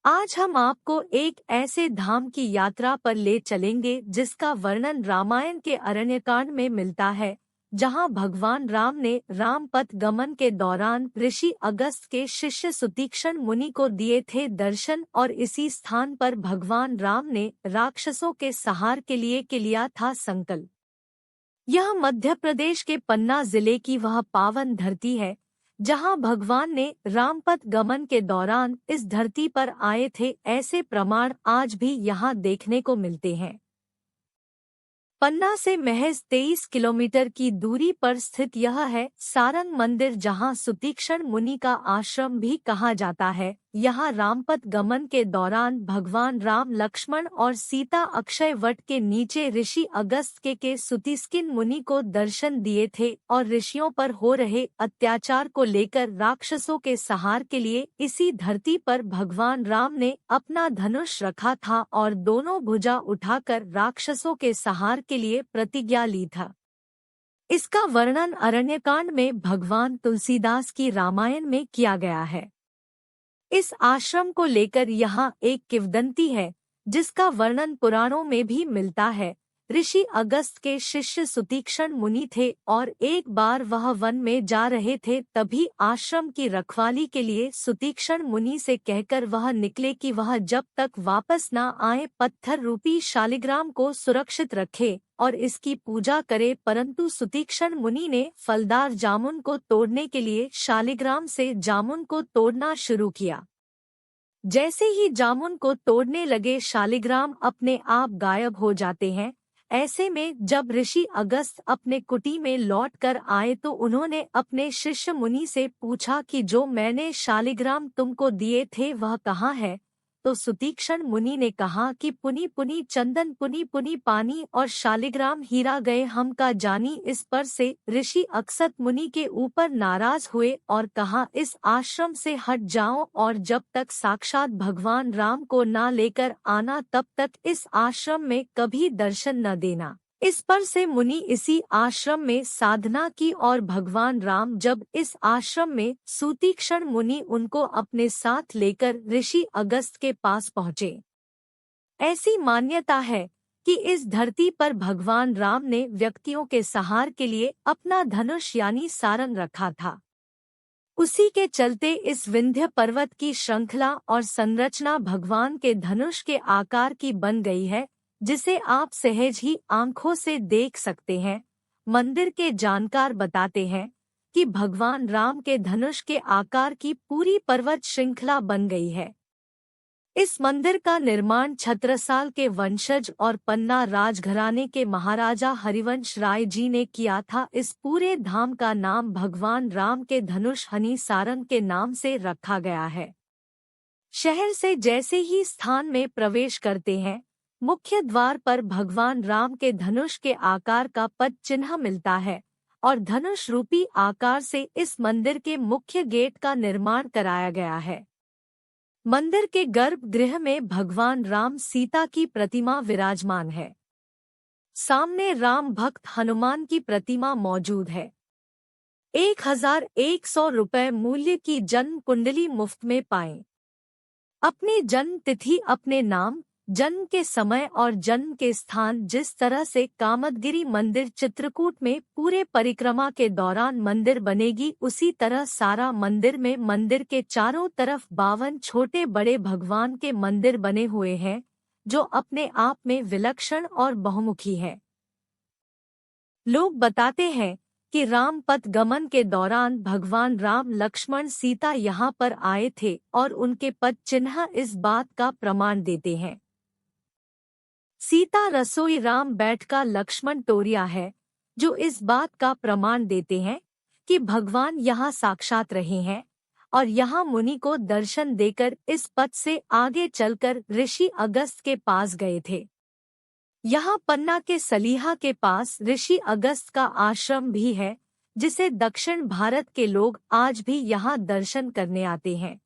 आज हम आपको एक ऐसे धाम की यात्रा पर ले चलेंगे जिसका वर्णन रामायण के अरण्यकांड में मिलता है, जहां भगवान राम ने रामपथ गमन के दौरान ऋषि अगस्त के शिष्य सुतीक्षण मुनि को दिए थे दर्शन। और इसी स्थान पर भगवान राम ने राक्षसों के संहार के लिए लिया था संकल्प। यह मध्य प्रदेश के पन्ना जिले की वह पावन धरती है जहां भगवान ने रामपथ गमन के दौरान इस धरती पर आए थे। ऐसे प्रमाण आज भी यहां देखने को मिलते हैं। पन्ना से महज 23 किलोमीटर की दूरी पर स्थित यह है सारंग मंदिर, जहां सुतीक्षण मुनि का आश्रम भी कहा जाता है। यहाँ रामपथ गमन के दौरान भगवान राम लक्ष्मण और सीता अक्षय वट के नीचे ऋषि अगस्त के सुतीस्किन मुनि को दर्शन दिए थे और ऋषियों पर हो रहे अत्याचार को लेकर राक्षसों के संहार के लिए इसी धरती पर भगवान राम ने अपना धनुष रखा था और दोनों भुजा उठाकर राक्षसों के संहार के लिए प्रतिज्ञा ली था। इसका वर्णन अरण्यकांड में भगवान तुलसीदास की रामायण में किया गया है। इस आश्रम को लेकर यहाँ एक किंवदंती है जिसका वर्णन पुराणों में भी मिलता है। ऋषि अगस्त के शिष्य सुतीक्षण मुनि थे और एक बार वह वन में जा रहे थे, तभी आश्रम की रखवाली के लिए सुतीक्षण मुनि से कहकर वह निकले कि वह जब तक वापस न आए पत्थर रूपी शालिग्राम को सुरक्षित रखे और इसकी पूजा करे। परंतु सुतीक्षण मुनि ने फलदार जामुन को तोड़ने के लिए शालिग्राम से जामुन को तोड़ना शुरू किया। जैसे ही जामुन को तोड़ने लगे शालिग्राम अपने आप गायब हो जाते हैं। ऐसे में जब ऋषि अगस्त अपने कुटी में लौट कर आए तो उन्होंने अपने शिष्य मुनि से पूछा कि जो मैंने शालिग्राम तुमको दिए थे वह कहाँ है। तो सुतीक्षण मुनि ने कहा कि पुनि पुनि चंदन पुनि पुनि पानी और शालिग्राम हीरा गए हम का जानी। इस पर से ऋषि अगस्त मुनि के ऊपर नाराज हुए और कहा इस आश्रम से हट जाओ और जब तक साक्षात भगवान राम को ना लेकर आना तब तक इस आश्रम में कभी दर्शन न देना। इस पर से मुनि इसी आश्रम में साधना की और भगवान राम जब इस आश्रम में सुतीक्षण मुनि उनको अपने साथ लेकर ऋषि अगस्त के पास पहुँचे। ऐसी मान्यता है कि इस धरती पर भगवान राम ने व्यक्तियों के संहार के लिए अपना धनुष यानी सारंग रखा था। उसी के चलते इस विंध्य पर्वत की श्रृंखला और संरचना भगवान के धनुष के आकार की बन गई है, जिसे आप सहज ही आंखों से देख सकते हैं। मंदिर के जानकार बताते हैं कि भगवान राम के धनुष के आकार की पूरी पर्वत श्रृंखला बन गई है। इस मंदिर का निर्माण छत्रसाल के वंशज और पन्ना राजघराने के महाराजा हरिवंश राय जी ने किया था। इस पूरे धाम का नाम भगवान राम के धनुष हनी सारंग के नाम से रखा गया है। शहर से जैसे ही स्थान में प्रवेश करते हैं, मुख्य द्वार पर भगवान राम के धनुष के आकार का पद चिन्ह मिलता है और धनुष रूपी आकार से इस मंदिर के मुख्य गेट का निर्माण कराया गया है। मंदिर के गर्भगृह में भगवान राम सीता की प्रतिमा विराजमान है। सामने राम भक्त हनुमान की प्रतिमा मौजूद है। 1100 रुपये मूल्य की जन्म कुंडली मुफ्त में पाएं। अपनी जन्म तिथि, अपने नाम, जन्म के समय और जन्म के स्थान, जिस तरह से कामदगिरि मंदिर चित्रकूट में पूरे परिक्रमा के दौरान मंदिर बनेगी, उसी तरह सारा मंदिर में मंदिर के चारों तरफ 52 छोटे बड़े भगवान के मंदिर बने हुए हैं, जो अपने आप में विलक्षण और बहुमुखी है। लोग बताते हैं कि रामपथ गमन के दौरान भगवान राम लक्ष्मण सीता यहाँ पर आए थे और उनके पद चिन्ह इस बात का प्रमाण देते हैं। सीता रसोई, राम बैठका, लक्ष्मण टोरिया है, जो इस बात का प्रमाण देते हैं कि भगवान यहाँ साक्षात रहे हैं और यहाँ मुनि को दर्शन देकर इस पथ से आगे चलकर ऋषि अगस्त के पास गए थे। यहाँ पन्ना के सलीहा के पास ऋषि अगस्त का आश्रम भी है, जिसे दक्षिण भारत के लोग आज भी यहाँ दर्शन करने आते हैं।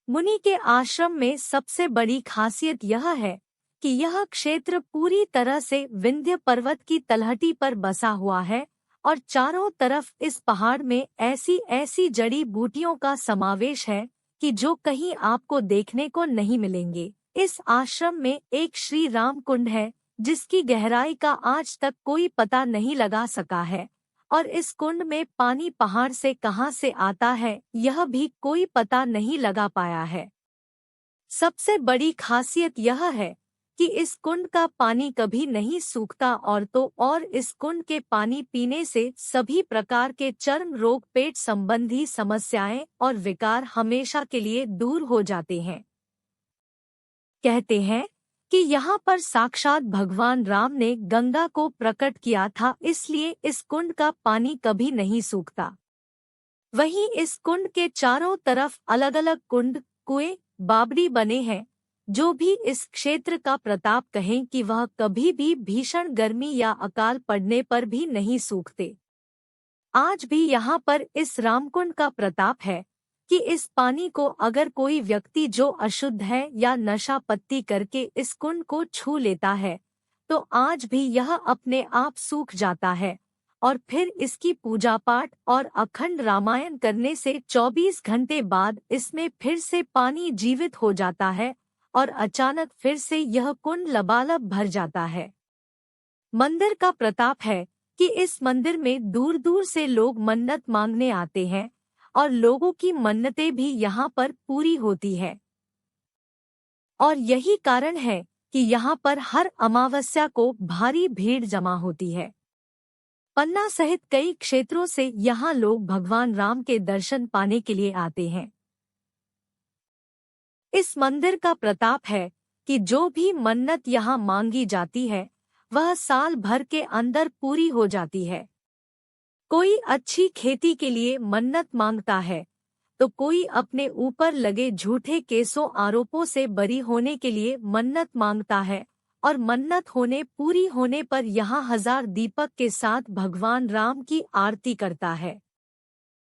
मुनि के आश्रम में सबसे बड़ी खासियत यह है कि यह क्षेत्र पूरी तरह से विंध्य पर्वत की तलहटी पर बसा हुआ है और चारों तरफ इस पहाड़ में ऐसी ऐसी जड़ी बूटियों का समावेश है कि जो कहीं आपको देखने को नहीं मिलेंगे। इस आश्रम में एक श्री राम कुंड है जिसकी गहराई का आज तक कोई पता नहीं लगा सका है, और इस कुंड में पानी पहाड़ से कहां से आता है यह भी कोई पता नहीं लगा पाया है। सबसे बड़ी खासियत यह है कि इस कुंड का पानी कभी नहीं सूखता और इस कुंड के पानी पीने से सभी प्रकार के चर्म रोग, पेट संबंधी समस्याएं और विकार हमेशा के लिए दूर हो जाते हैं। कहते हैं कि यहाँ पर साक्षात भगवान राम ने गंगा को प्रकट किया था, इसलिए इस कुंड का पानी कभी नहीं सूखता। वहीं इस कुंड के चारों तरफ अलग अलग कुंड, कुएं, बावड़ी बने हैं, जो भी इस क्षेत्र का प्रताप कहें कि वह कभी भी भीषण गर्मी या अकाल पड़ने पर भी नहीं सूखते। आज भी यहाँ पर इस रामकुंड का प्रताप है कि इस पानी को अगर कोई व्यक्ति जो अशुद्ध है या नशा पत्ती करके इस कुंड को छू लेता है तो आज भी यह अपने आप सूख जाता है, और फिर इसकी पूजा पाठ और अखंड रामायण करने से 24 घंटे बाद इसमें फिर से पानी जीवित हो जाता है और अचानक फिर से यह कुंड लबालब भर जाता है। मंदिर का प्रताप है कि इस मंदिर में दूर दूर से लोग मन्नत मांगने आते हैं और लोगों की मन्नतें भी यहाँ पर पूरी होती है। और यही कारण है कि यहाँ पर हर अमावस्या को भारी भीड़ जमा होती है। पन्ना सहित कई क्षेत्रों से यहाँ लोग भगवान राम के दर्शन पाने के लिए आते हैं। इस मंदिर का प्रताप है कि जो भी मन्नत यहाँ मांगी जाती है वह साल भर के अंदर पूरी हो जाती है। कोई अच्छी खेती के लिए मन्नत मांगता है तो कोई अपने ऊपर लगे झूठे केसों आरोपों से बरी होने के लिए मन्नत मांगता है, और मन्नत पूरी होने पर यहाँ 1000 दीपक के साथ भगवान राम की आरती करता है।